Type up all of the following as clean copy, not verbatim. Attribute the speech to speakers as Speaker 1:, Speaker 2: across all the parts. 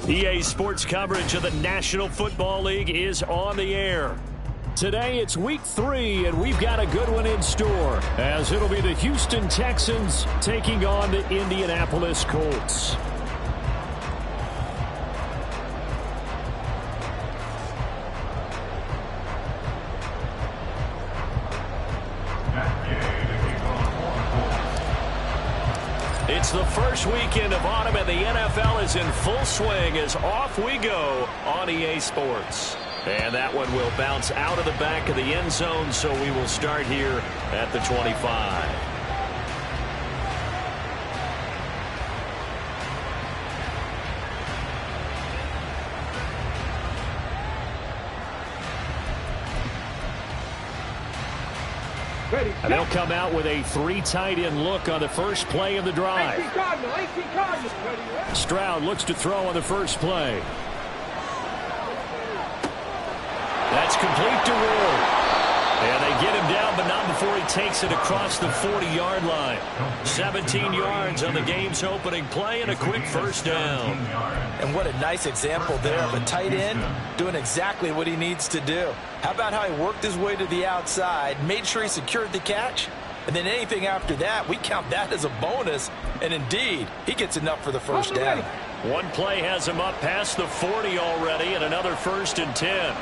Speaker 1: EA Sports coverage of the National Football League is on the air. Today it's week 3, and we've got a good one in store, as it'll be the Houston Texans taking on the Indianapolis Colts. It's the first weekend of autumn, and the NFL is in full swing as off we go on EA Sports. And that one will bounce out of the back of the end zone, so we will start here at the 25. And they'll come out with a 3 tight end look on the first play of the drive. Stroud looks to throw on the first play. That's complete to Ward. And they get him down, but not before he takes it across the 40-yard line. 17 yards on the game's opening play and a quick first down.
Speaker 2: And what a nice example there of a tight end doing exactly what he needs to do. How about how he worked his way to the outside, made sure he secured the catch, and then anything after that, we count that as a bonus. And indeed, he gets enough for the first down.
Speaker 1: One play has him up past the 40 already, and another 1st and 10.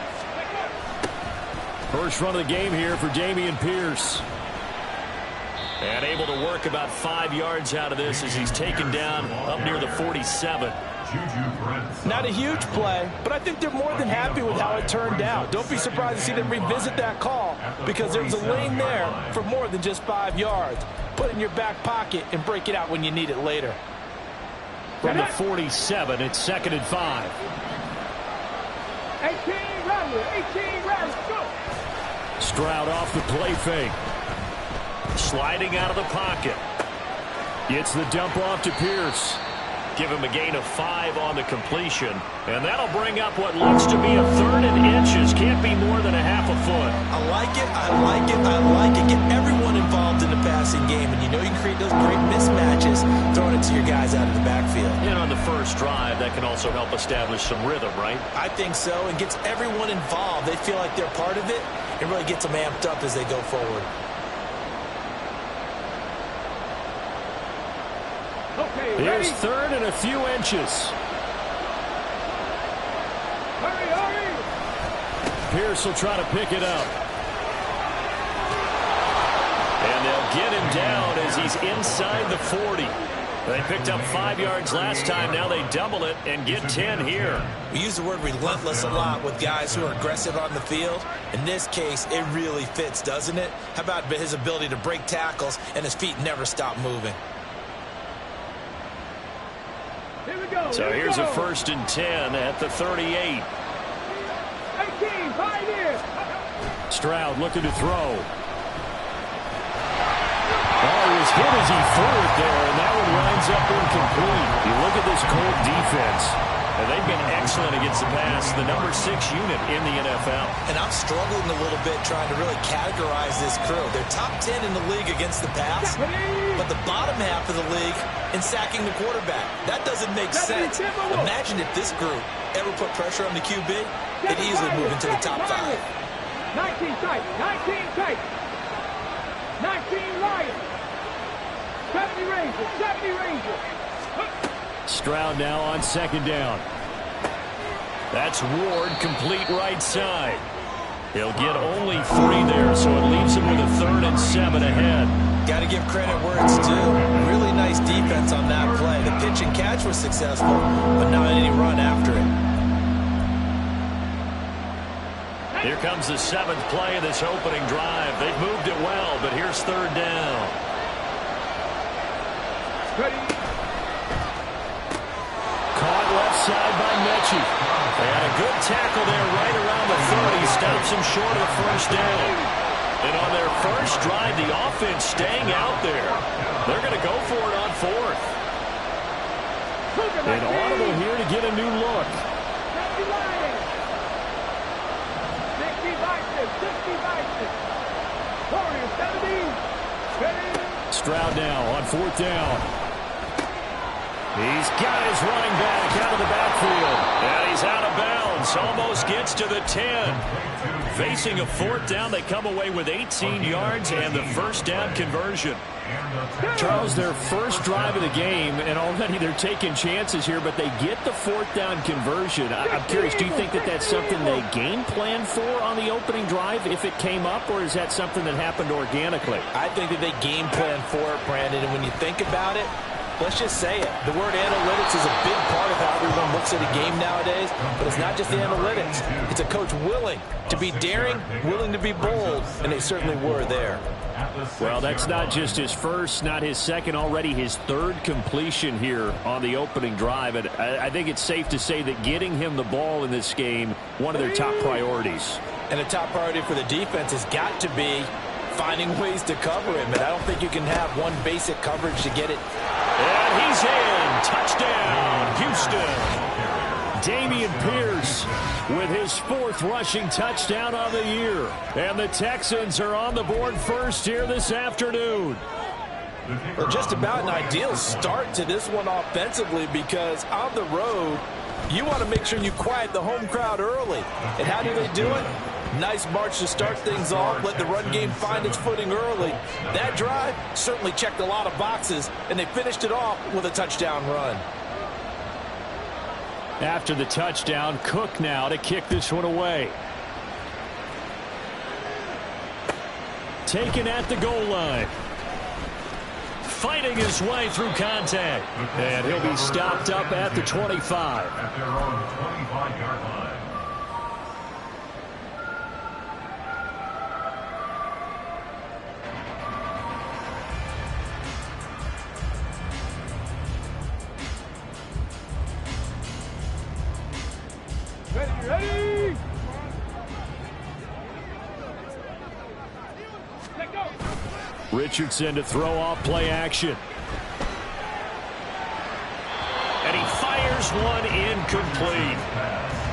Speaker 1: First run of the game here for Dameon Pierce. And able to work about 5 yards out of this as he's taken down up near the 47.
Speaker 3: Not a huge play, but I think they're more than happy with how it turned out. Don't be surprised to see them revisit that call, because there's a lane there for more than just 5 yards. Put it in your back pocket and break it out when you need it later.
Speaker 1: From the 47, it's 2nd and 5.
Speaker 4: 18 runs, go!
Speaker 1: Stroud off the play fake. Sliding out of the pocket. Gets the dump off to Pierce. Give him a gain of 5 on the completion. And that'll bring up what looks to be a 3rd and inches. Can't be more than a half a foot.
Speaker 2: I like it, I like it, I like it. Get everyone involved in the passing game. And you know you can create those great mismatches throwing it to your guys out of the backfield.
Speaker 1: And on the first drive, that can also help establish some rhythm, right?
Speaker 2: I think so. And gets everyone involved. They feel like they're part of it. It really gets them amped up as they go forward.
Speaker 1: Here's 3rd and a few inches.
Speaker 4: Hurry!
Speaker 1: Pierce will try to pick it up. And they'll get him down as he's inside the 40. They picked up 5 yards last time. Now they double it and get 10 here.
Speaker 2: We use the word relentless a lot with guys who are aggressive on the field. In this case, it really fits, doesn't it? How about his ability to break tackles and his feet never stop moving?
Speaker 1: So here's a 1st and 10 at the 38.
Speaker 4: 18, pioneer.
Speaker 1: Stroud looking to throw. Oh, he was hit as he threw it there, and that one winds up incomplete. You look at this Colt defense, and they've been excellent against the pass, the number 6 unit in the NFL.
Speaker 2: And I'm struggling a little bit trying to really categorize this crew. They're top 10 in the league against the pass, but the bottom half of the league in sacking the quarterback. That doesn't make sense. Imagine if this group ever put pressure on the QB, they'd easily move into the top 5.
Speaker 4: 19 tight, 19 Lions. 70 Rangers.
Speaker 1: Stroud now on 2nd down. That's Ward, complete right side. He'll get only 3 there, so it leaves him with a 3rd and 7 ahead.
Speaker 2: Got to give credit where it's due. Really nice defense on that play. The pitch and catch was successful, but not any run after it.
Speaker 1: Here comes the 7th play of this opening drive. They've moved it well, but here's 3rd down. Caught left side by Mechie. And a good tackle there right around the 30. Stops him short of the first down. And on their first drive, the offense staying out there. They're going to go for it on 4th. An audible here to get a new look.
Speaker 4: 60
Speaker 1: Stroud now on 4th down. He's got his running back out of the backfield. gets to the 10. Facing a fourth down, they come away with 18 yards and the first down conversion.
Speaker 5: Charles, their first drive of the game, and already they're taking chances here, but they get the fourth down conversion. I'm curious, do you think that that's something they game plan for on the opening drive if it came up, or is that something that happened organically?
Speaker 3: I think that they game plan for it, Brandon, and when you think about it, let's just say it. The word analytics is a big part of how everyone looks at a game nowadays, but it's not just the analytics. It's a coach willing to be daring, willing to be bold, and they certainly were there.
Speaker 5: Well, that's not just his first, not his second, already his third completion here on the opening drive. And I think it's safe to say that getting him the ball in this game, one of their top priorities.
Speaker 3: And the top priority for the defense has got to be finding ways to cover him. And I don't think you can have one basic coverage to get it.
Speaker 1: And he's in. Touchdown, Houston.
Speaker 5: Dameon Pierce with his fourth rushing touchdown on the year. And the Texans are on the board first here this afternoon.
Speaker 3: Well, just about an ideal start to this one offensively, because on the road, you want to make sure you quiet the home crowd early. And how do they do it? Nice march to start things off, let the run game find its footing early. That drive certainly checked a lot of boxes, and they finished it off with a touchdown run.
Speaker 5: After the touchdown, Cook now to kick this one away. Taken at the goal line.
Speaker 1: Fighting his way through contact.
Speaker 5: And he'll be stopped up at the 25.
Speaker 6: At their own 25-yard line.
Speaker 4: Ready? Let go.
Speaker 5: Richardson to throw off play action.
Speaker 1: And he fires one incomplete.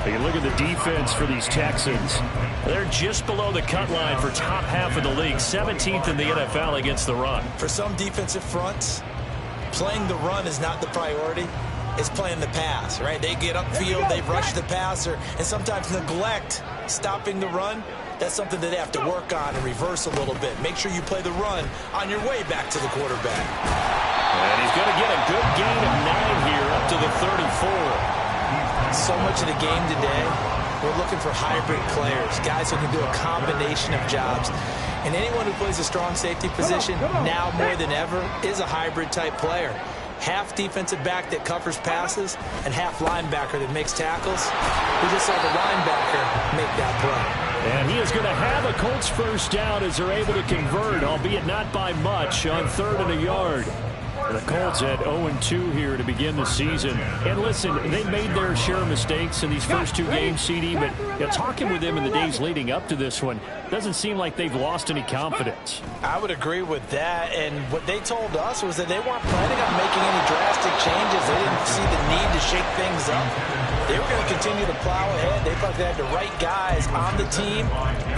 Speaker 5: Take a look at the defense for these Texans.
Speaker 1: They're just below the cut line for top half of the league, 17th in the NFL against the run.
Speaker 2: For some defensive fronts, playing the run is not the priority. It's playing the pass, right? They get upfield, they rush the passer, and sometimes neglect stopping the run. That's something that they have to work on and reverse a little bit. Make sure you play the run on your way back to the quarterback.
Speaker 1: And he's going to get a good gain of 9 here up to the 34.
Speaker 2: So much of the game today, we're looking for hybrid players, guys who can do a combination of jobs. And anyone who plays a strong safety position now more than ever is a hybrid type player. Half defensive back that covers passes and half linebacker that makes tackles. We just saw the linebacker make that play.
Speaker 5: And he is going to have a Colts first down as they're able to convert, albeit not by much, on 3rd and a yard. The Colts at 0-2 here to begin the season. And listen, they made their share of mistakes in these first 2 games, CD, but talking with them in the days leading up to this one, doesn't seem like they've lost any confidence.
Speaker 3: I would agree with that, and what they told us was that they weren't planning on making any drastic changes. They didn't see the need to shake things up. They were going to continue to plow ahead. They thought they had the right guys on the team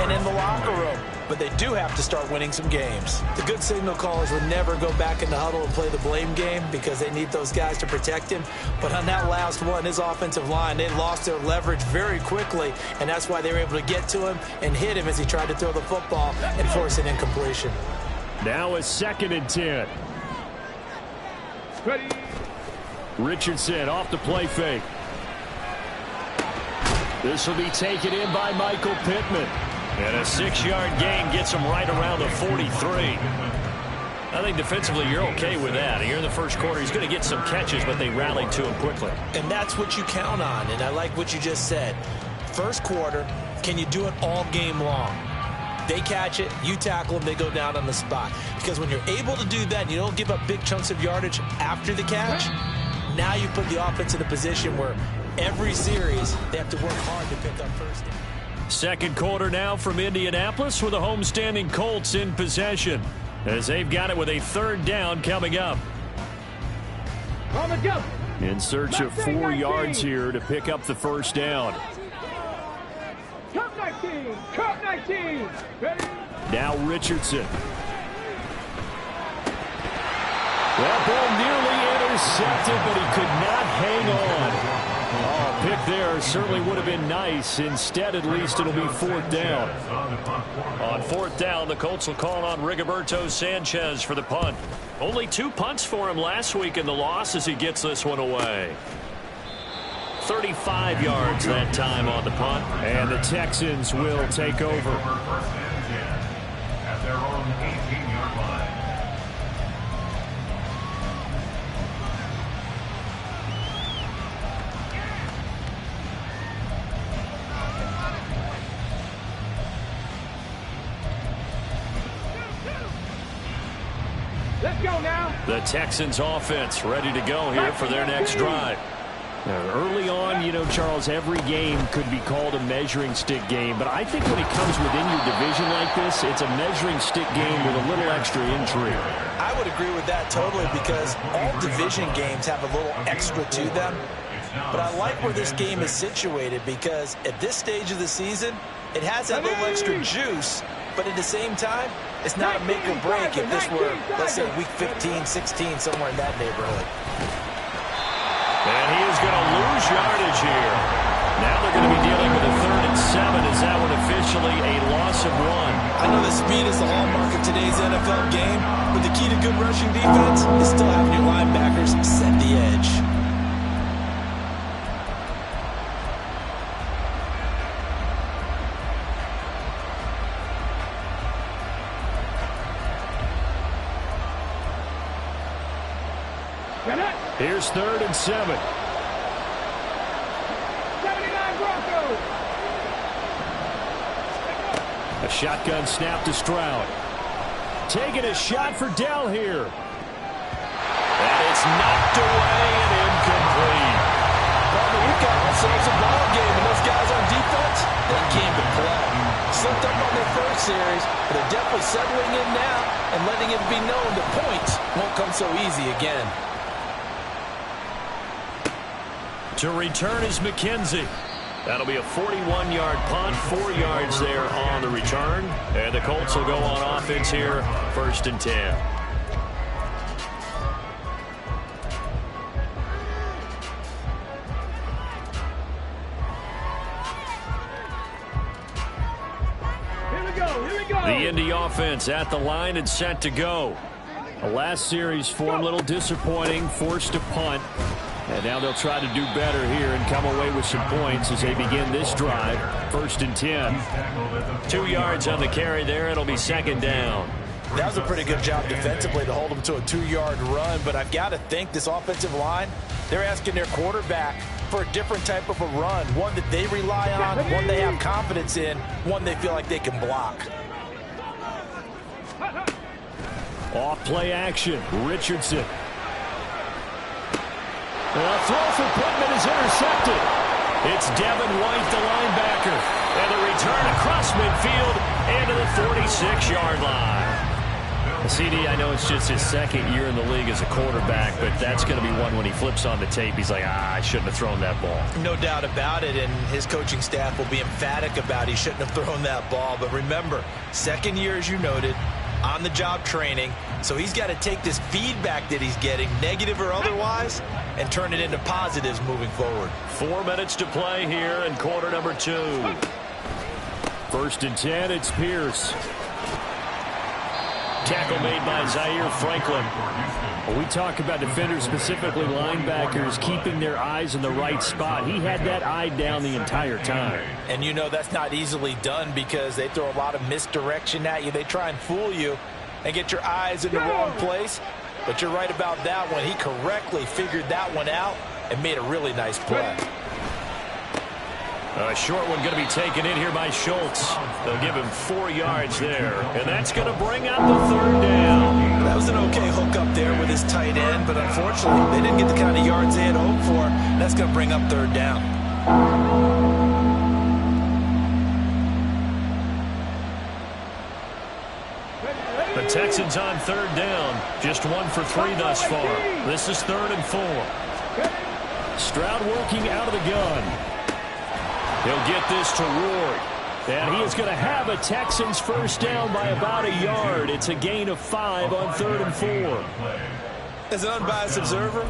Speaker 3: and in the locker room. But they do have to start winning some games. The good signal callers would never go back in the huddle and play the blame game because they need those guys to protect him. But on that last one, his offensive line, they lost their leverage very quickly, and that's why they were able to get to him and hit him as he tried to throw the football and force an incompletion.
Speaker 5: Now a 2nd and 10.
Speaker 4: Ready?
Speaker 5: Richardson off the play fake. This will be taken in by Michael Pittman.
Speaker 1: And a 6-yard gain gets him right around the 43. I think defensively you're okay with that. Here in the first quarter, he's going to get some catches, but they rallied to him quickly.
Speaker 2: And that's what you count on, and I like what you just said. First quarter, can you do it all game long? They catch it, you tackle them, they go down on the spot. Because when you're able to do that and you don't give up big chunks of yardage after the catch, now you put the offense in a position where every series they have to work hard to pick up first down.
Speaker 1: Second quarter now from Indianapolis with the homestanding Colts in possession as they've got it with a 3rd down coming up.
Speaker 4: On the jump.
Speaker 5: In search of 4 yards here to pick up the first down.
Speaker 4: Cup 19. Cup 19. Ready?
Speaker 5: Now Richardson. That ball nearly intercepted, but he could not hang on. Oh, pick there certainly would have been nice. Instead, at least it'll be fourth down.
Speaker 1: On fourth down, the Colts will call on Rigoberto Sanchez for the punt. Only 2 punts for him last week in the loss as he gets this one away. 35 yards that time on the punt.
Speaker 5: And the Texans will take over.
Speaker 6: At their own 18-yard line.
Speaker 4: Let's go now.
Speaker 1: The Texans offense ready to go here for their next drive.
Speaker 5: Early on, you know, Charles, every game could be called a measuring stick game. But I think when it comes within your division like this, it's a measuring stick game with a little extra intrigue.
Speaker 2: I would agree with that totally because all division games have a little extra to them. But I like where this game is situated because at this stage of the season, it has that little extra juice. But at the same time, it's not a make or break if this were, let's say, week 15, 16, somewhere in that neighborhood.
Speaker 1: And he is going to lose yardage here. Now they're going to be dealing with a 3rd and 7. Is that one officially a loss of 1?
Speaker 2: I know the speed is the hallmark of today's NFL game, but the key to good rushing defense is still having your linebackers set the edge.
Speaker 5: Here's 3rd and 7.
Speaker 4: 79 Broncos.
Speaker 5: A shotgun snap to Stroud. Taking a shot for Dell here.
Speaker 1: And it's knocked away and incomplete.
Speaker 3: Well, we've got ourselves a ball game, and those guys on defense, they came to play. Slipped up on their first series, but they're definitely settling in now and letting it be known the points won't come so easy again.
Speaker 1: To return is McKenzie. That'll be a 41-yard punt, 4 yards there on the return. And the Colts will go on offense here, 1st and 10.
Speaker 4: Here we go.
Speaker 1: The Indy offense at the line and set to go.
Speaker 5: The last series for a little disappointing, forced to punt. And now they'll try to do better here and come away with some points as they begin this drive. 1st and 10.
Speaker 1: 2 yards on the carry there. It'll be 2nd down.
Speaker 2: That was a pretty good job defensively to hold them to a 2-yard run, but I've got to think this offensive line, they're asking their quarterback for a different type of a run, one that they rely on, one they have confidence in, one they feel like they can block.
Speaker 5: Off play action, Richardson. The throw for Pittman is intercepted.
Speaker 1: It's Devin White, the linebacker. And the return across midfield and to the 46-yard line. CD, I know it's just his 2nd year in the league as a quarterback, but that's going to be one when he flips on the tape. He's like, I shouldn't have thrown that ball.
Speaker 2: No doubt about it, and his coaching staff will be emphatic about he shouldn't have thrown that ball. But remember, 2nd year, as you noted, on-the-job training. So he's got to take this feedback that he's getting, negative or otherwise, and turn it into positives moving forward.
Speaker 1: 4 minutes to play here in quarter number 2.
Speaker 5: 1st and 10, it's Pierce.
Speaker 1: Tackle made by Zaire Franklin.
Speaker 5: When we talk about defenders, specifically linebackers, keeping their eyes in the right spot. He had that eye down the entire time.
Speaker 2: And you know that's not easily done because they throw a lot of misdirection at you. They try and fool you and get your eyes in the wrong place. But you're right about that one. He correctly figured that one out and made a really nice play.
Speaker 1: A short one going to be taken in here by Schultz. They'll give him 4 yards there. And that's going to bring up the 3rd down.
Speaker 2: That was an okay hook up there with his tight end, but unfortunately, they didn't get the kind of yards they had hoped for. That's going to bring up 3rd down.
Speaker 1: The Texans on 3rd down. Just 1 for 3 thus far. This is 3rd and 4.
Speaker 5: Stroud working out of the gun.
Speaker 1: He'll get this to Ward.
Speaker 5: And he is going to have a Texans 1st down by about a yard. It's a gain of 5 on 3rd and 4.
Speaker 2: As an unbiased observer,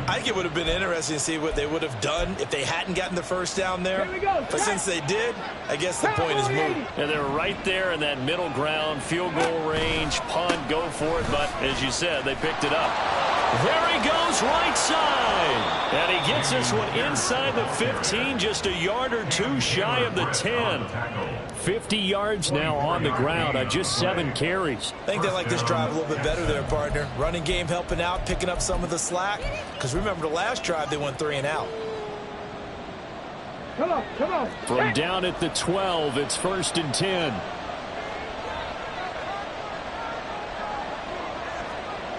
Speaker 2: I think it would have been interesting to see what they would have done if they hadn't gotten the first down there. But since they did, I guess the point is moot.
Speaker 1: Yeah, they were right there in that middle ground, field goal range, punt, go for it. But as you said, they picked it up. There he goes, right side. And he gets this one inside the 15, just a yard or two shy of the 10. 50 yards now on the ground on just 7 carries.
Speaker 2: I think they like this drive a little bit better there, partner. Running game helping out, picking up some of the slack. Because remember the last drive, they went 3 and out.
Speaker 4: Come on, come on.
Speaker 5: From down at the 12, it's 1st and 10.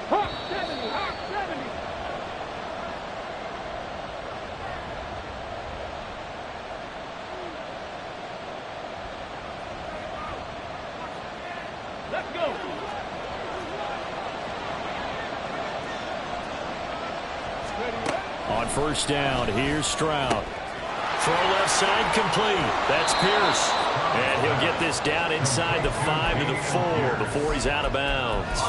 Speaker 4: Hawk 70, Hawk 70. Let's go.
Speaker 5: On 1st down, here's Stroud.
Speaker 1: Throw left side complete. That's Pierce. And he'll get this down inside the 5 to the 4 before he's out of bounds.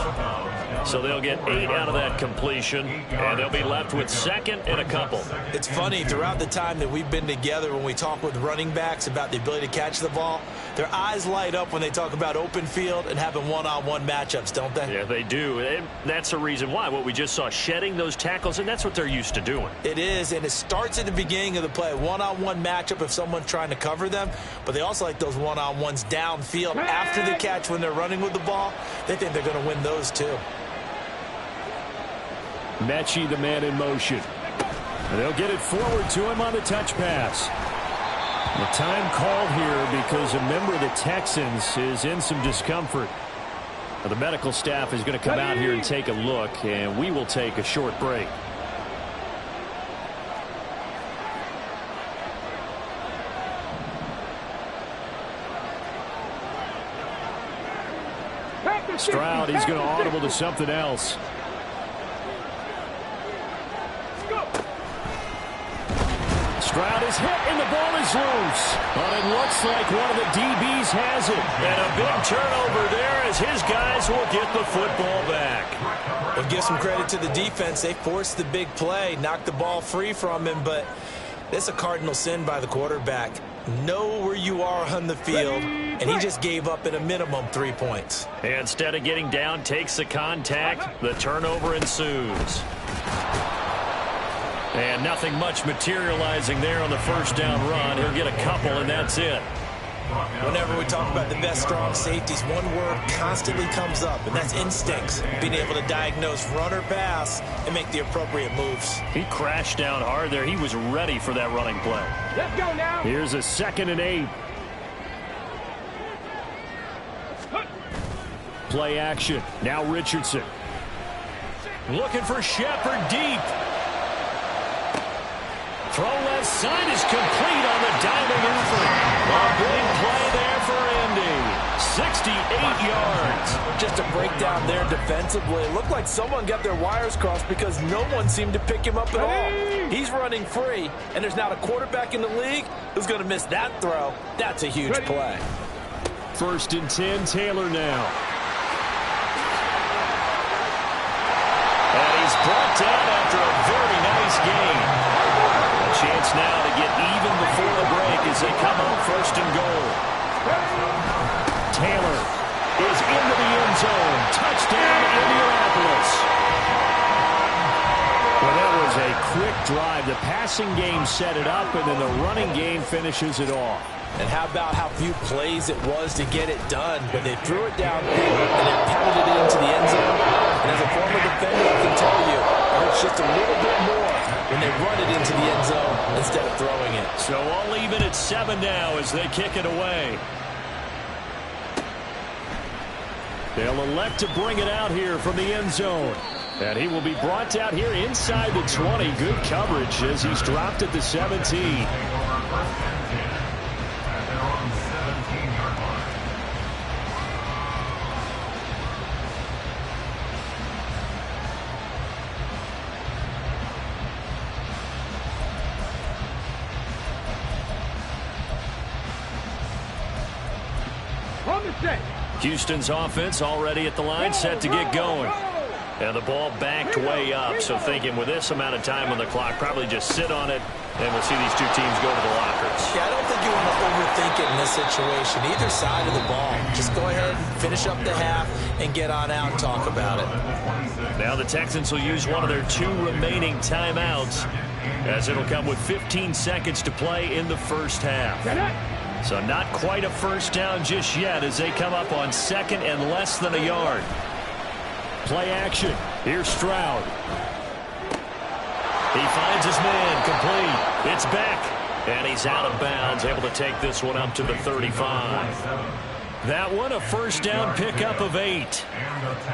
Speaker 1: So they'll get 8 out of that completion, and they'll be left with 2nd and a couple.
Speaker 2: It's funny, throughout the time that we've been together, when we talk with running backs about the ability to catch the ball, their eyes light up when they talk about open field and having one-on-one matchups, don't they?
Speaker 1: Yeah, they do. And that's the reason why. What we just saw, shedding those tackles, and that's what they're used to doing.
Speaker 2: It is, and it starts at the beginning of the play. One-on-one matchup if someone's trying to cover them, but they also like those one-on-ones downfield after the catch when they're running with the ball. They think they're going to win those too.
Speaker 5: Mechie, the man in motion. And they'll get it forward to him on the touch pass. The time called here because a member of the Texans is in some discomfort. Now, the medical staff is going to come out here and take a look, and we will take a short break. Stroud, he's going to audible to something else. Stroud is hit, and the ball is loose. But it looks like one of the DBs has it.
Speaker 1: And a big turnover there as his guys will get the football back.
Speaker 2: We'll give some credit to the defense. They forced the big play, knocked the ball free from him, but this is a cardinal sin by the quarterback. Know where you are on the field, and he just gave up at a minimum 3 points.
Speaker 1: And instead of getting down, takes the contact. The turnover ensues. And nothing much materializing there on the 1st down run. He'll get a couple, and that's it.
Speaker 2: Whenever we talk about the best strong safeties, one word constantly comes up, and that's instincts. Being able to diagnose run or pass and make the appropriate moves.
Speaker 1: He crashed down hard there. He was ready for that running play.
Speaker 4: Let's go now.
Speaker 5: Here's a 2nd and 8. Play action. Now Richardson.
Speaker 1: Looking for Shepard deep. Throw left side is complete on the diving effort. A big play there for Indy. 68 yards.
Speaker 3: Just a breakdown there defensively. It looked like someone got their wires crossed because no one seemed to pick him up at all. He's running free, and there's not a quarterback in the league who's going to miss that throw. That's a huge play.
Speaker 5: 1st and 10, Taylor now.
Speaker 1: And he's brought down after a very nice game. Chance now to get even before the break as they come up 1st and goal.
Speaker 5: Taylor is into the end zone. Touchdown, Indianapolis. Well, that was a quick drive. The passing game set it up, and then the running game finishes it off.
Speaker 3: And how about how few plays it was to get it done? But they threw it downfield, and they pounded it into the end zone. And as a former defender, I can tell you, it hurts just a little bit more when they run it into the end zone instead of throwing it.
Speaker 1: So all even at 7 now as they kick it away.
Speaker 5: They'll elect to bring it out here from the end zone. And he will be brought out here inside the 20. Good coverage as he's dropped at the 17.
Speaker 4: On the set.
Speaker 1: Houston's offense already at the line, set to get going. And the ball backed way up, so thinking with this amount of time on the clock, probably just sit on it, and we'll see these two teams go to the lockers.
Speaker 2: Yeah, I don't think you want to overthink it in this situation, either side of the ball. Just go ahead and finish up the half and get on out and talk about it.
Speaker 1: Now the Texans will use one of their 2 remaining timeouts, as it'll come with 15 seconds to play in the first half. So not quite a first down just yet as they come up on 2nd and less than a yard.
Speaker 5: Play action. Here's Stroud.
Speaker 1: He finds his man, complete. It's back, and he's out of bounds, able to take this one up to the 35. That one, a first down pickup of 8.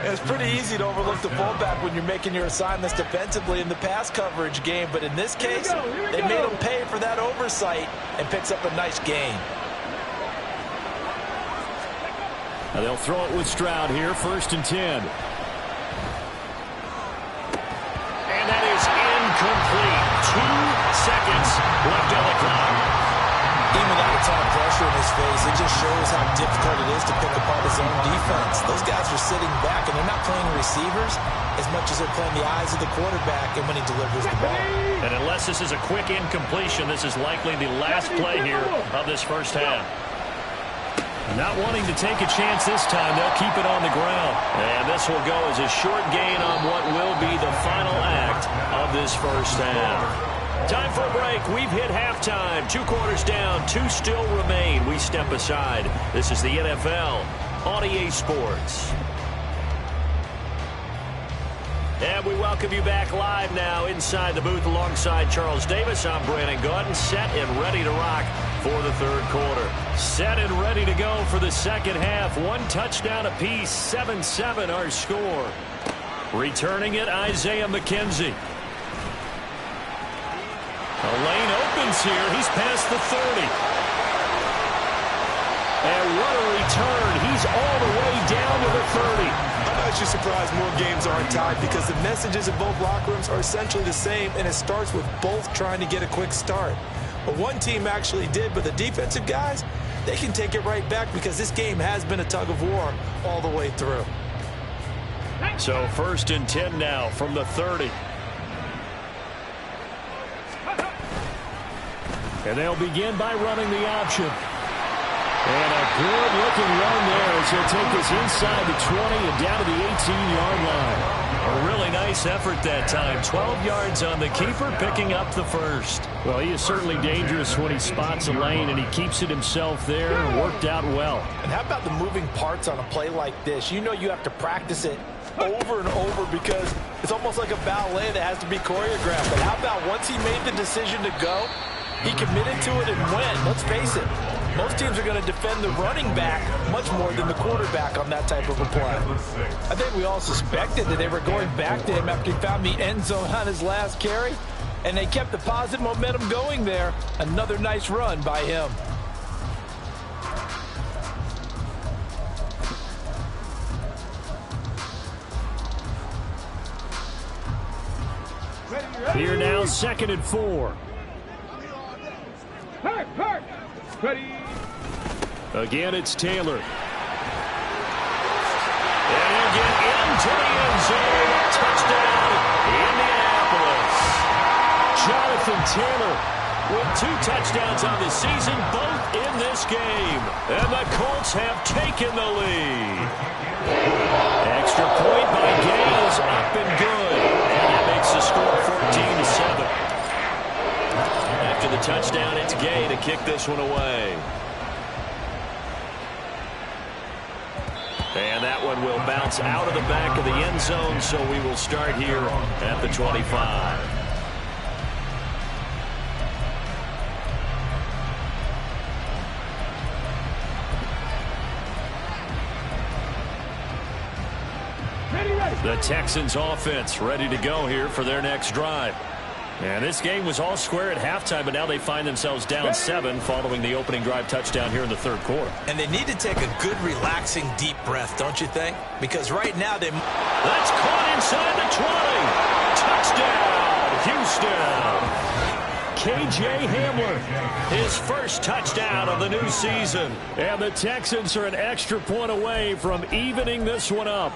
Speaker 3: It's pretty easy to overlook the fullback when you're making your assignments defensively in the pass coverage game, but in this case, they made him pay for that oversight and picks up a nice gain.
Speaker 5: Now they'll throw it with Stroud here, 1st and 10.
Speaker 1: And that is incomplete. 2 seconds left on the clock.
Speaker 2: Even without a ton of pressure in his face, it just shows how difficult it is to pick apart his own defense. Those guys are sitting back, and they're not playing receivers as much as they're playing the eyes of the quarterback and when he delivers the ball.
Speaker 1: And unless this is a quick incompletion, this is likely the last play here of this first half.
Speaker 5: Not wanting to take a chance this time, they'll keep it on the ground.
Speaker 1: And this will go as a short gain on what will be the final act of this first half. Time for a break. We've hit halftime. 2 quarters down. 2 still remain. We step aside. This is the NFL on EA Sports. And we welcome you back live now inside the booth alongside Charles Davis. I'm Brandon Gaudin, set and ready to rock for the 3rd quarter.
Speaker 5: Set and ready to go for the 2nd half. 1 touchdown apiece, 7-7 our score. Returning it, Isaiah McKenzie. The lane opens here. He's past the 30. And what a return. He's all the way down to the 30.
Speaker 3: I'm actually surprised more games aren't tied because the messages in both locker rooms are essentially the same, and it starts with both trying to get a quick start. But one team actually did, but the defensive guys, they can take it right back because this game has been a tug of war all the way through.
Speaker 5: So 1st and 10 now from the 30. And they'll begin by running the option. And a good-looking run there as he'll take this inside the 20 and down to the 18-yard line.
Speaker 1: A really nice effort that time. 12 yards on the keeper, picking up the first.
Speaker 5: Well, he is certainly dangerous when he spots a lane, and he keeps it himself there and worked out well.
Speaker 3: And how about the moving parts on a play like this? You know you have to practice it over and over because it's almost like a ballet that has to be choreographed. But how about once he made the decision to go, he committed to it and went. Let's face it, most teams are going to defend the running back much more than the quarterback on that type of a play. I think we all suspected that they were going back to him after he found the end zone on his last carry, and they kept the positive momentum going there. Another nice run by him.
Speaker 5: Here now, 2nd and 4.
Speaker 4: Ready.
Speaker 5: Again, it's Taylor.
Speaker 1: And he'll get into the end zone. Touchdown, Indianapolis.
Speaker 5: Jonathan Taylor
Speaker 1: with 2 touchdowns on the season, both in this game. And the Colts have taken the lead. Extra point by Gay is up and good. And that makes the score 14-7. After the touchdown, it's Gay to kick this one away. And that one will bounce out of the back of the end zone, so we will start here at the 25. The Texans offense ready to go here for their next drive. And this game was all square at halftime, but now they find themselves down 7 following the opening drive touchdown here in the 3rd quarter.
Speaker 2: And they need to take a good, relaxing, deep breath, don't you think? Because right now they...
Speaker 1: That's caught inside the 20. Touchdown, Houston.
Speaker 5: K.J. Hamler.
Speaker 1: His first touchdown of the new season.
Speaker 5: And the Texans are an extra point away from evening this one up.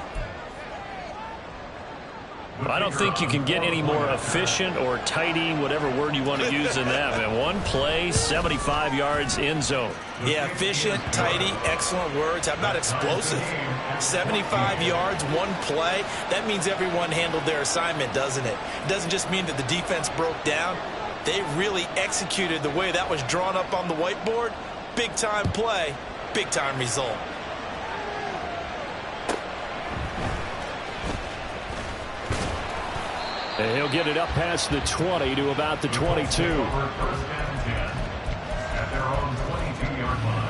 Speaker 1: I don't think you can get any more efficient or tidy, whatever word you want to use in that, man. One play, 75 yards, end zone.
Speaker 2: Yeah, efficient, tidy, excellent words. How about explosive? 75 yards, one play. That means everyone handled their assignment, doesn't it? It doesn't just mean that the defense broke down. They really executed the way that was drawn up on the whiteboard. Big-time play, big-time result.
Speaker 5: And he'll get it up past the 20 to about the 22.
Speaker 6: At their own 22-yard line.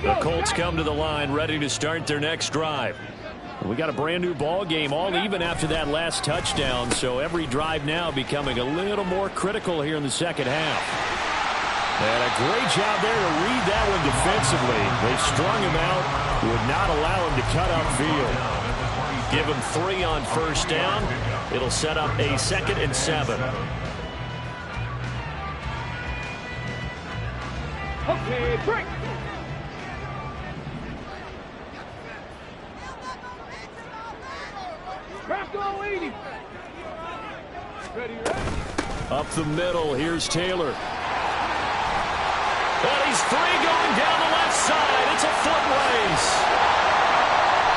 Speaker 5: The Colts come to the line ready to start their next drive. We got a brand new ball game, all even after that last touchdown, so every drive now becoming a little more critical here in the second half. And a great job there to read that one defensively. They strung him out, would not allow him to cut upfield.
Speaker 1: Give him 3 on first down. It'll set up a 2nd and 7.
Speaker 4: Okay, break. Go 80. Ready,
Speaker 5: Up the middle, here's Taylor.
Speaker 1: And he's free going down the left side. It's a foot race.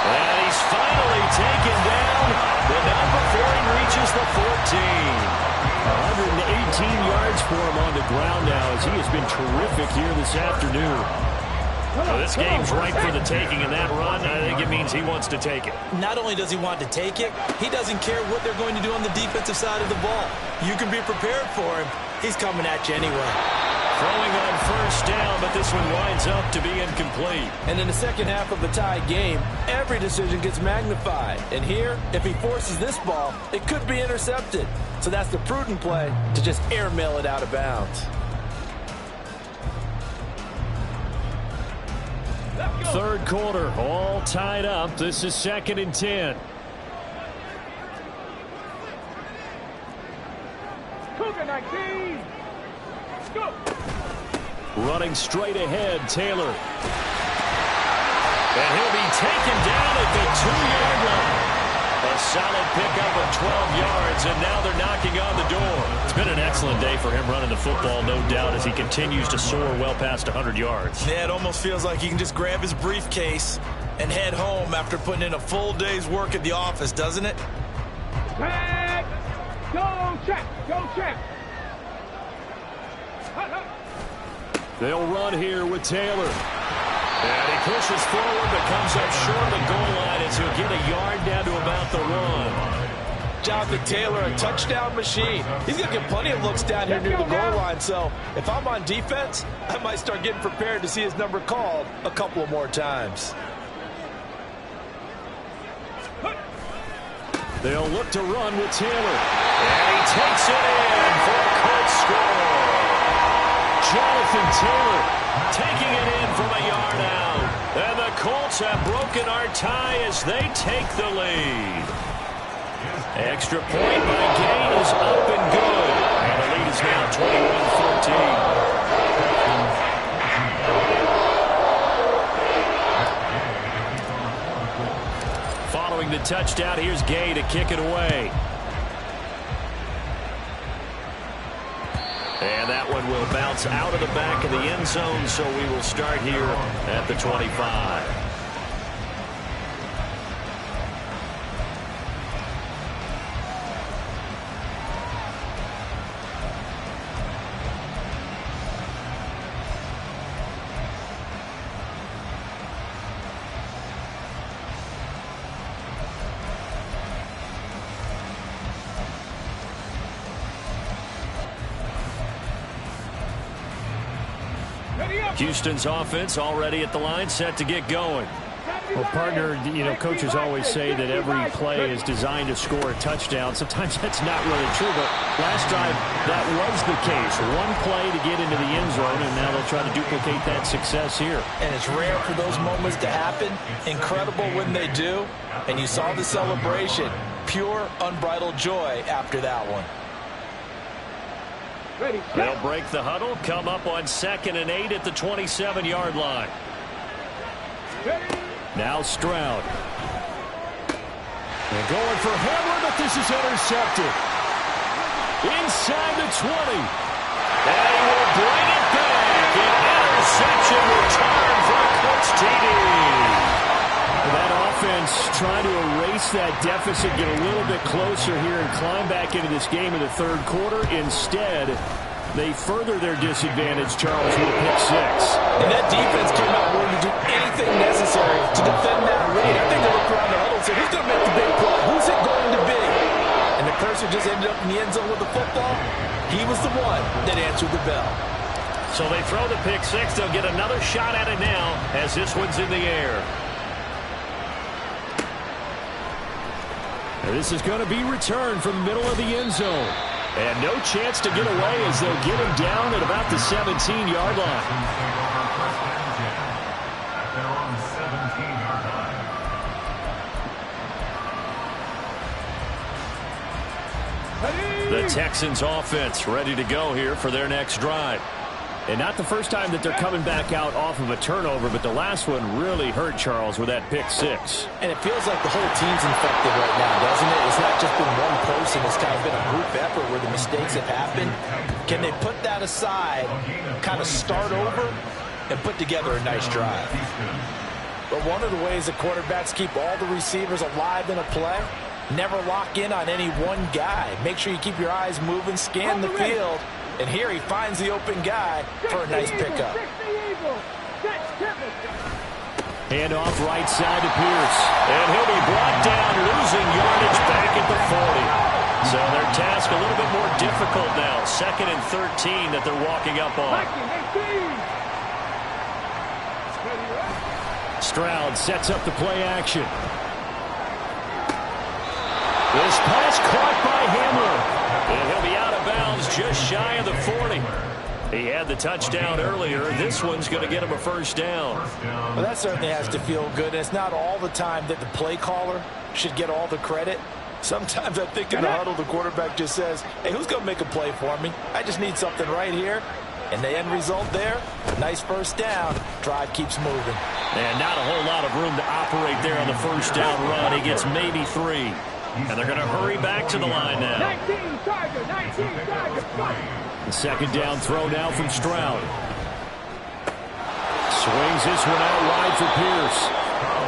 Speaker 1: And he's finally taken down, but not before he reaches the 14.
Speaker 5: 118 yards for him on the ground now as he has been terrific here this afternoon.
Speaker 1: So this game's ripe for the taking, and that run, I think it means he wants to take it.
Speaker 2: Not only does he want to take it, he doesn't care what they're going to do on the defensive side of the ball. You can be prepared for him. He's coming at you anyway.
Speaker 1: Throwing on first down, but this one winds up to be incomplete.
Speaker 3: And in the second half of a tied game, every decision gets magnified. And here, if he forces this ball, it could be intercepted. So that's the prudent play to just airmail it out of bounds.
Speaker 5: Third quarter, all tied up. This is 2nd and 10.
Speaker 4: Cougar 19. Go.
Speaker 5: Running straight ahead, Taylor.
Speaker 1: And he'll be taken down at the 2-yard line. A solid pickup of 12 yards, and now they're knocking on the door. It's been an excellent day for him running the football, no doubt, as he continues to soar well past 100 yards.
Speaker 2: Yeah, it almost feels like he can just grab his briefcase and head home after putting in a full day's work at the office, doesn't it?
Speaker 4: Tag. Go check. Go check.
Speaker 5: They'll run here with Taylor.
Speaker 1: And he pushes forward, but comes up short of the goal line as he'll get a yard down to about the 1.
Speaker 3: Jonathan Taylor, a touchdown machine. He's going to get plenty of looks down here near the goal line. So if I'm on defense, I might start getting prepared to see his number called a couple of more times.
Speaker 5: They'll look to run with Taylor.
Speaker 1: And he takes it in for a Colts score.
Speaker 5: Jonathan Taylor
Speaker 1: taking it in from a yard out. And the Colts have broken our tie as they take the lead. Extra point by Gain is up and good. And the lead is now 21-14. Following the touchdown, here's Gay to kick it away. And that one will bounce out of the back of the end zone, so we will start here at the 25.
Speaker 4: Ready up.
Speaker 1: Houston's offense already at the line, set to get going.
Speaker 5: Well, partner, you know, coaches always say that every play is designed to score a touchdown. Sometimes that's not really true, but last drive, that was the case. One play to get into the end zone, and now they'll try to duplicate that success here.
Speaker 3: And it's rare for those moments to happen. Incredible when they do. And you saw the celebration. Pure, unbridled joy after that one.
Speaker 1: They'll break the huddle, come up on 2nd and 8 at the 27-yard line.
Speaker 5: Now Stroud. They're going for Hamler, but this is intercepted. Inside the 20.
Speaker 1: And he will bring it back. An interception return for a Colts TD.
Speaker 5: That offense trying to erase that deficit, get a little bit closer here and climb back into this game in the third quarter. Instead, they further their disadvantage, Charles, with a pick 6.
Speaker 3: And that defense came out willing to do anything necessary to defend that lead. I think they looked around the huddle and said, who's going to make the big play? Who's it going to be? And the person just ended up in the end zone with the football. He was the one that answered the bell.
Speaker 1: So they throw the pick 6. They'll get another shot at it now as this one's in the air.
Speaker 5: This is going to be returned from the middle of the end zone. And no chance to get away as they'll get him down at about the 17-yard line.
Speaker 6: They're on the 17-yard line.
Speaker 1: The Texans offense ready to go here for their next drive.
Speaker 5: And not the first time that they're coming back out off of a turnover, but the last one really hurt, Charles, with that pick 6.
Speaker 3: And it feels like the whole team's infected right now, doesn't it? It's not just been one person. It's kind of been a group effort where the mistakes have happened. Can they put that aside, kind of start over, and put together a nice drive? But one of the ways the quarterbacks keep all the receivers alive in a play, never lock in on any one guy. Make sure you keep your eyes moving, scan the field. And here he finds the open guy for a nice pickup.
Speaker 5: Hand off right side to Pierce.
Speaker 1: And he'll be brought down, losing yardage back at the 40. So their task a little bit more difficult now. 2nd and 13 that they're walking up on.
Speaker 5: Stroud sets up the play action. This pass caught by Hamler.
Speaker 1: And he'll be out of bounds just shy of the 40. He had the touchdown earlier. This one's going to get him a first down.
Speaker 3: Well, that certainly has to feel good. And it's not all the time that the play caller should get all the credit. Sometimes I think in the huddle, the quarterback just says, hey, who's going to make a play for me? I just need something right here. And the end result there, nice first down. Drive keeps moving.
Speaker 1: And not a whole lot of room to operate there on the first down run. He gets maybe 3. And they're going to hurry back to the line now.
Speaker 4: 19 Tiger, 19 Tiger.
Speaker 5: The second down throw now from Stroud. Swings this one out wide for Pierce.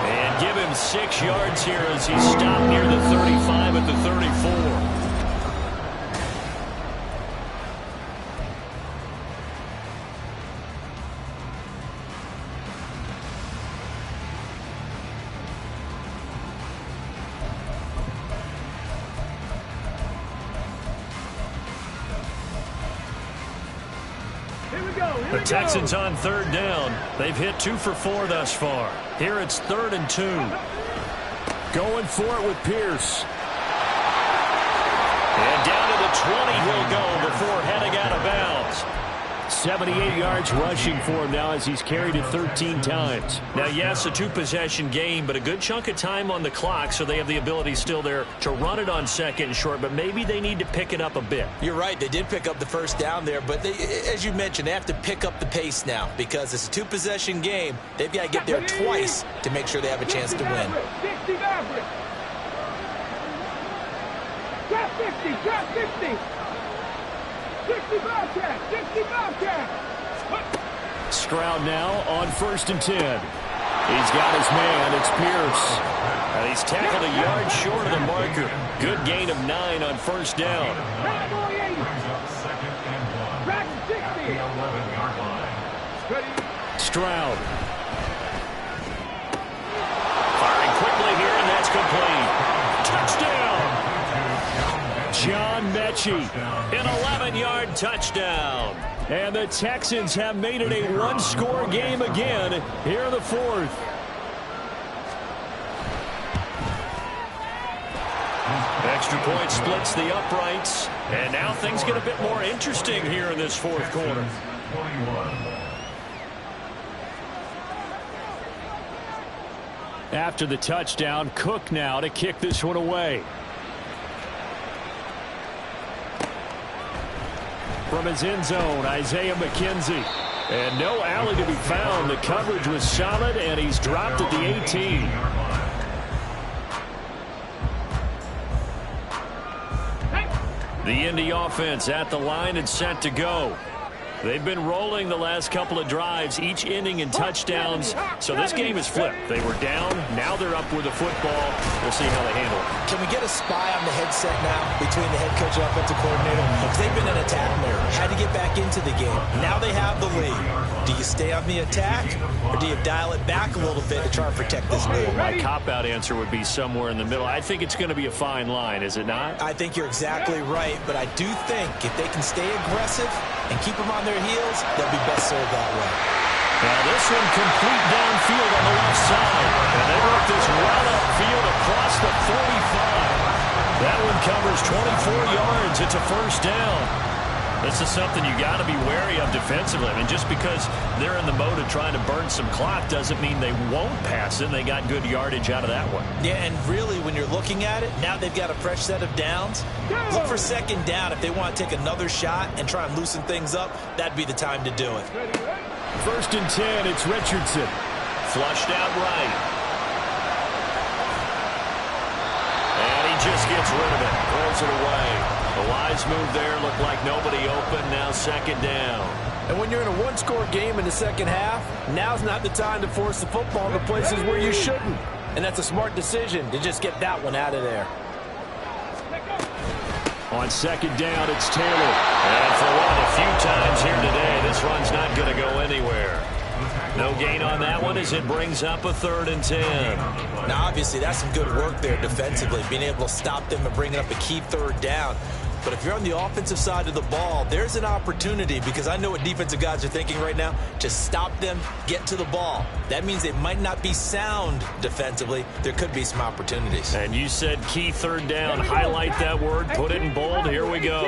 Speaker 1: And give him 6 yards here as he stopped near the 35 at the 34. The Texans on 3rd down. They've hit 2 for 4 thus far. Here it's 3rd and 2.
Speaker 5: Going for it with Pierce.
Speaker 1: And down to the 20 he'll go before heading out of bounds.
Speaker 5: 78 yards rushing for him now as he's carried it 13 times.
Speaker 1: Now, yes, a 2-possession game, but a good chunk of time on the clock, so they have the ability still there to run it on 2nd and short, but maybe they need to pick it up a bit.
Speaker 2: You're right. They did pick up the first down there, but they, as you mentioned, they have to pick up the pace now because it's a 2-possession game. They've got to get there twice to make sure they have a chance to win.
Speaker 4: 60 average. Drop 50, drop 50. 60 Bobcat, 60 Bobcat.
Speaker 5: Stroud now on 1st and 10. He's got his man. It's Pierce.
Speaker 1: And he's tackled a yard short of the marker. Good gain of 9 on 1st down.
Speaker 4: Cowboy 80. Rack 60.
Speaker 5: Stroud.
Speaker 1: Firing quickly here, and that's complete. Touchdown!
Speaker 5: John Mechie.
Speaker 1: An 11-yard touchdown.
Speaker 5: And the Texans have made it a one-score game again here in the 4th.
Speaker 1: Extra point splits the uprights. And now things get a bit more interesting here in this fourth quarter.
Speaker 6: 21.
Speaker 5: After the touchdown, Cook now to kick this one away. From his end zone, Isaiah McKenzie. And no alley to be found. The coverage was solid, and he's dropped at the 18. The Indy offense at the line and set to go. They've been rolling the last couple of drives, each ending in touchdowns. So this game is flipped. They were down. Now they're up with the football. We'll see how they handle it.
Speaker 2: Can we get a spy on the headset now between the head coach and offensive coordinator? Because they've been in attack mode. Had to get back into the game. Now they have the lead. Do you stay on the attack, or do you dial it back a little bit to try and protect this lead?
Speaker 5: My cop-out answer would be somewhere in the middle. I think it's going to be a fine line, is it not?
Speaker 2: I think you're exactly right, but I do think if they can stay aggressive and keep them on their heels, they'll be best served that way.
Speaker 1: Now this one complete downfield on the left side. And they work this well upfield across the 45. That one covers 24 yards. It's a first down. This is something you got to be wary of defensively. I mean, just because they're in the mode of trying to burn some clock doesn't mean they won't pass it. They got good yardage out of that one.
Speaker 2: Yeah, and really, when you're looking at it, now they've got a fresh set of downs. Look for second down. If they want to take another shot and try and loosen things up, that'd be the time to do it.
Speaker 5: First and 10, it's Richardson.
Speaker 1: Flushed out right. And he just gets rid of it. Throws it away. A wise move there. Looked like nobody open. Now second down.
Speaker 3: And when you're in a one-score game in the second half, now's not the time to force the football to places where you shouldn't. And that's a smart decision to just get that one out of there.
Speaker 5: On second down, it's Taylor.
Speaker 1: And for one of the few times here today, this run's not going to go anywhere. No gain on that one as it brings up a 3rd and 10.
Speaker 2: Now, obviously, that's some good work there defensively, being able to stop them and bringing up a key 3rd down. But if you're on the offensive side of the ball, there's an opportunity, because I know what defensive guys are thinking right now. Just stop them, get to the ball. That means they might not be sound defensively. There could be some opportunities.
Speaker 1: And you said key 3rd down. Highlight that word. Put it in bold. Here we go.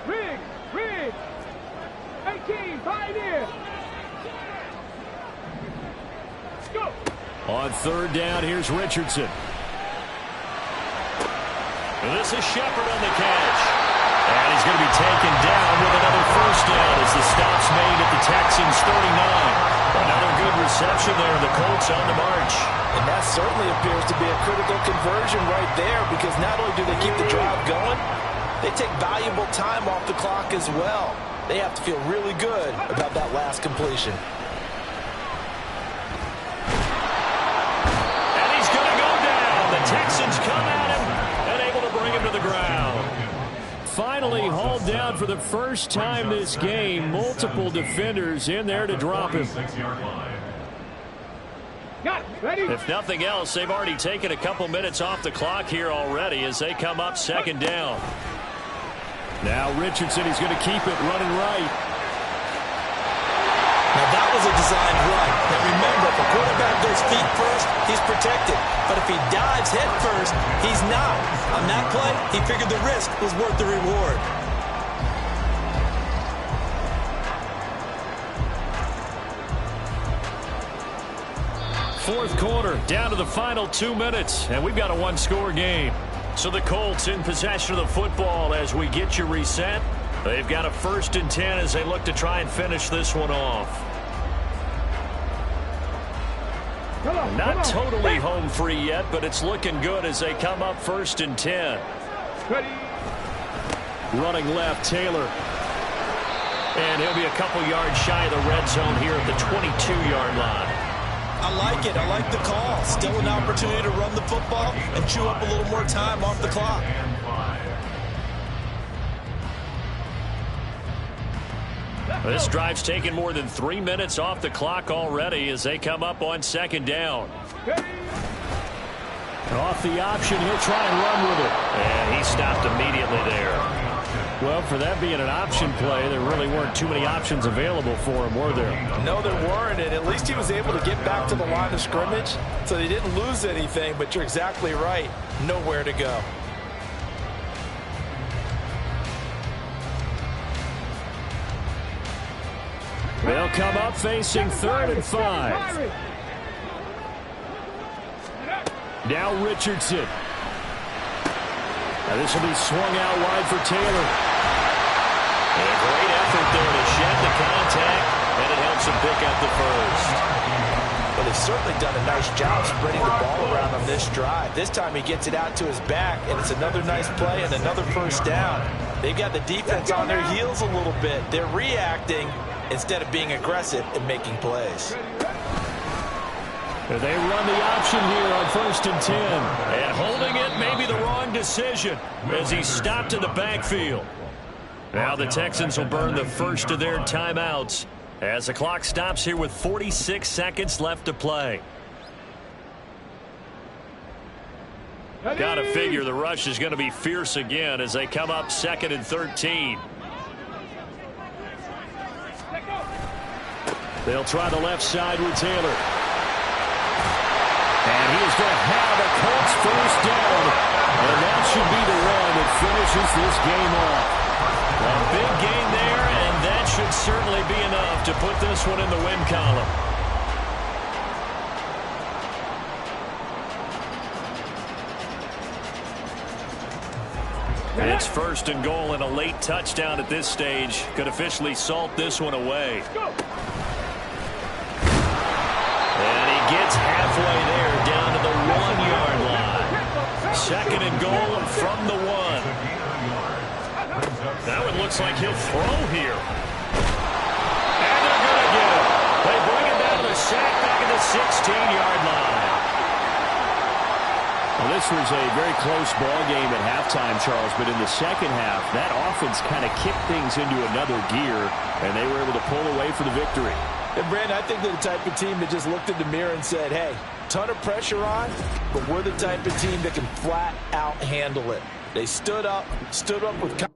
Speaker 4: Riggs. 18, Pioneer. Go.
Speaker 5: On 3rd down, here's Richardson.
Speaker 1: This is Shepard on the catch. And he's going to be taken down with another first down as the stop's made at the Texans' 39. Another good reception there. The Colts on the march.
Speaker 3: And that certainly appears to be a critical conversion right there, because not only do they keep the drive going, they take valuable time off the clock as well. They have to feel really good about that last completion.
Speaker 1: And he's going to go down. The Texans come at him and able to bring him to the ground.
Speaker 5: Finally hauled down for the first time this game. Multiple defenders in there to drop him.
Speaker 6: 6-yard line.
Speaker 4: Got it. Ready?
Speaker 1: If nothing else, they've already taken a couple minutes off the clock here already as they come up second down.
Speaker 5: Now Richardson, he's going to keep it running right.
Speaker 2: Now, that was a designed run. Now, remember, if a quarterback goes feet first, he's protected. But if he dives head first, he's not. On that play, he figured the risk was worth the reward.
Speaker 5: Fourth quarter, down to the final 2 minutes, and we've got a one-score game.
Speaker 1: So the Colts in possession of the football as we get you reset. They've got a 1st and 10 as they look to try and finish this one off. Not totally home free yet, but it's looking good as they come up 1st and 10.
Speaker 4: Ready?
Speaker 5: Running left, Taylor.
Speaker 1: And he'll be a couple yards shy of the red zone here at the 22-yard line.
Speaker 2: I like it. I like the call. Still an opportunity to run the football and chew up a little more time off the clock.
Speaker 1: This drive's taken more than 3 minutes off the clock already as they come up on second down.
Speaker 5: Off the option, he'll try and run with it.
Speaker 1: And he stopped immediately there.
Speaker 5: Well, for that being an option play, there really weren't too many options available for him, were there?
Speaker 3: No, there weren't, and at least he was able to get back to the line of scrimmage, so they didn't lose anything, but you're exactly right. Nowhere to go.
Speaker 5: They'll come up facing 3rd and 5. Now Richardson. Now this will be swung out wide for Taylor.
Speaker 1: And a great effort there to shed the contact, and it helps him pick up the first.
Speaker 3: Well, they've certainly done a nice job spreading the ball around on this drive. This time he gets it out to his back, and it's another nice play and another first down. They've got the defense on their heels a little bit. They're reacting instead of being aggressive and making plays.
Speaker 5: They run the option here on 1st and 10.
Speaker 1: And holding it may be the wrong decision as he stopped in the backfield. Now the Texans will burn the first of their timeouts as the clock stops here with 46 seconds left to play. Got to figure the rush is going to be fierce again as they come up 2nd and 13.
Speaker 5: They'll try the left side with Taylor. And he is going to have a Colts first down. And that should be the one that finishes this game off.
Speaker 1: A big gain there, and that should certainly be enough to put this one in the win column. It's 1st and goal, and a late touchdown at this stage could officially salt this one away. And he gets halfway there down to the 1-yard line. 2nd and goal from the 1. Now it looks like he'll throw here. And they're going to get him. They bring him down to the sack back at the 16-yard line.
Speaker 5: Well, this was a very close ball game at halftime, Charles, but in the second half, that offense kind of kicked things into another gear, and they were able to pull away for the victory.
Speaker 3: And Brandon, I think they're the type of team that just looked in the mirror and said, hey, ton of pressure on, but we're the type of team that can flat out handle it. They stood up with